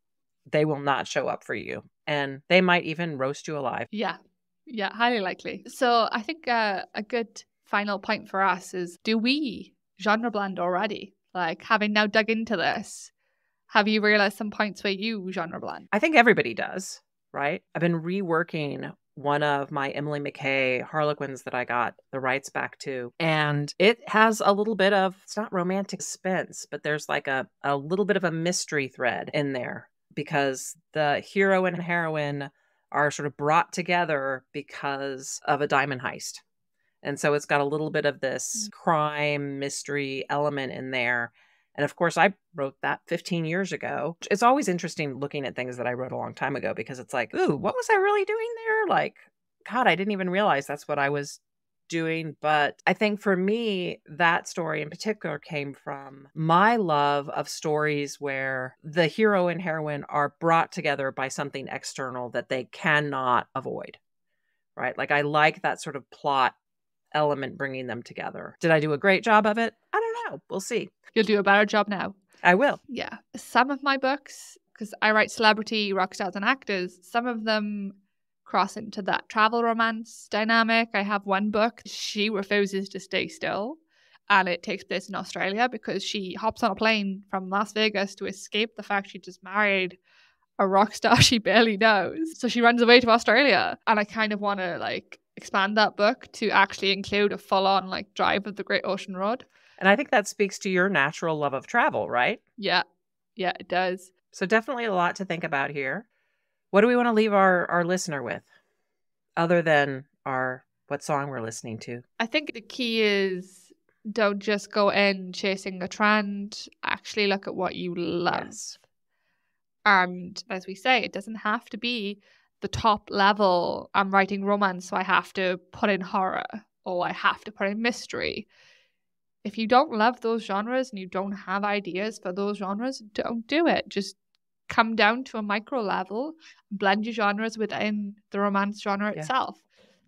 they will not show up for you. And they might even roast you alive. Yeah. Yeah, highly likely. So I think a good final point for us is, do we genre blend already? Like, having now dug into this, have you realized some points where you genre blend? I think everybody does, right? I've been reworking one of my Emily McKay Harlequins that I got the rights back to. And it has a little bit of, it's not romantic suspense, but there's like a little bit of a mystery thread in there, because the hero and heroine are sort of brought together because of a diamond heist. And so it's got a little bit of this crime mystery element in there. And of course, I wrote that 15 years ago. It's always interesting looking at things that I wrote a long time ago, because it's like, ooh, what was I really doing there? Like, God, I didn't even realize that's what I was doing. But I think for me, that story in particular came from my love of stories where the hero and heroine are brought together by something external that they cannot avoid, right? Like, I like that sort of plot element bringing them together. Did I do a great job of it? I don't know. We'll see. You'll do a better job now. I will. Yeah. Some of my books, because I write celebrity rock stars and actors, some of them cross into that travel romance dynamic. I have one book, she refuses to stay still, and it takes place in Australia because she hops on a plane from Las Vegas to escape the fact she just married a rock star she barely knows. So she runs away to Australia, and I kind of want to like expand that book to actually include a full-on like drive of the Great Ocean Road. And I think that speaks to your natural love of travel, right? Yeah, it does. So definitely a lot to think about here. What do we want to leave our listener with, other than what song we're listening to? I think the key is, don't just go in chasing a trend. Actually look at what you love. Yes. And as we say, it doesn't have to be the top level. I'm writing romance, so I have to put in horror, or I have to put in mystery. If you don't love those genres and you don't have ideas for those genres, don't do it. Just come down to a micro level, blend your genres within the romance genre itself.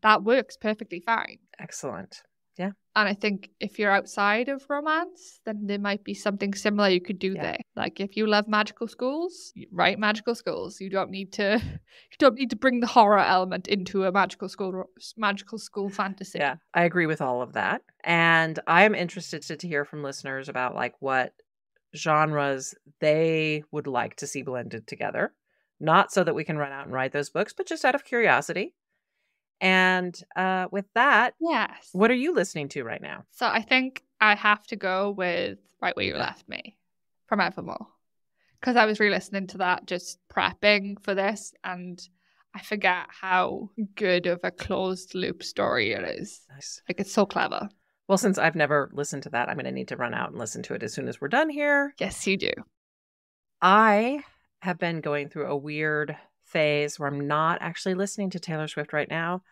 That works perfectly fine. Excellent. Yeah. And I think if you're outside of romance, then there might be something similar you could do there. Like, if you love magical schools, write magical schools. You don't need to bring the horror element into a magical school fantasy. Yeah, I agree with all of that. And I'm interested to hear from listeners about like what genres they would like to see blended together. Not so that we can run out and write those books, but just out of curiosity. And with that, yes. What are you listening to right now? So I think I have to go with Right Where You Left Me from Evermore, because I was re-listening to that just prepping for this, and I forget how good of a closed loop story it is. Nice. Like, it's so clever. Well, since I've never listened to that, I'm going to need to run out and listen to it as soon as we're done here. Yes, you do. I have been going through a weird phase where I'm not actually listening to Taylor Swift right now.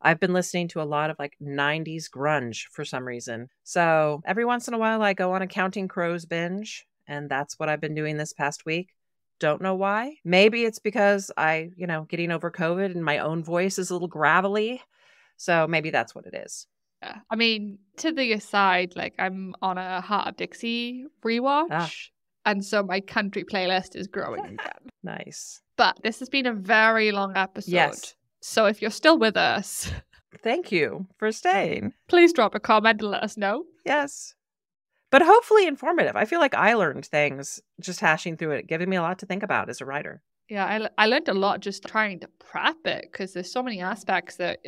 I've been listening to a lot of like 90s grunge for some reason. So every once in a while I go on a Counting Crows binge, and that's what I've been doing this past week. Don't know why. Maybe it's because getting over COVID and my own voice is a little gravelly. So maybe that's what it is. Yeah. I mean, to the aside, like, I'm on a Heart of Dixie rewatch. And so my country playlist is growing again. Nice. But this has been a very long episode. Yes. So if you're still with us, thank you for staying. Please drop a comment and let us know. Yes. But hopefully informative. I feel like I learned things just hashing through it, giving me a lot to think about as a writer. Yeah, I learned a lot just trying to prep it, because there's so many aspects that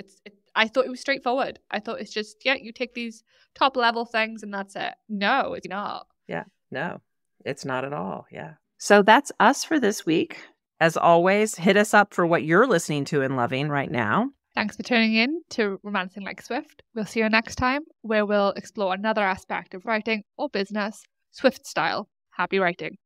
I thought it was straightforward. I thought it's just, yeah, you take these top level things and that's it. No, it's not. Yeah, no, it's not at all. Yeah. So that's us for this week. As always, hit us up for what you're listening to and loving right now. Thanks for tuning in to Romancing Like Swift. We'll see you next time, where we'll explore another aspect of writing or business, Swift style. Happy writing.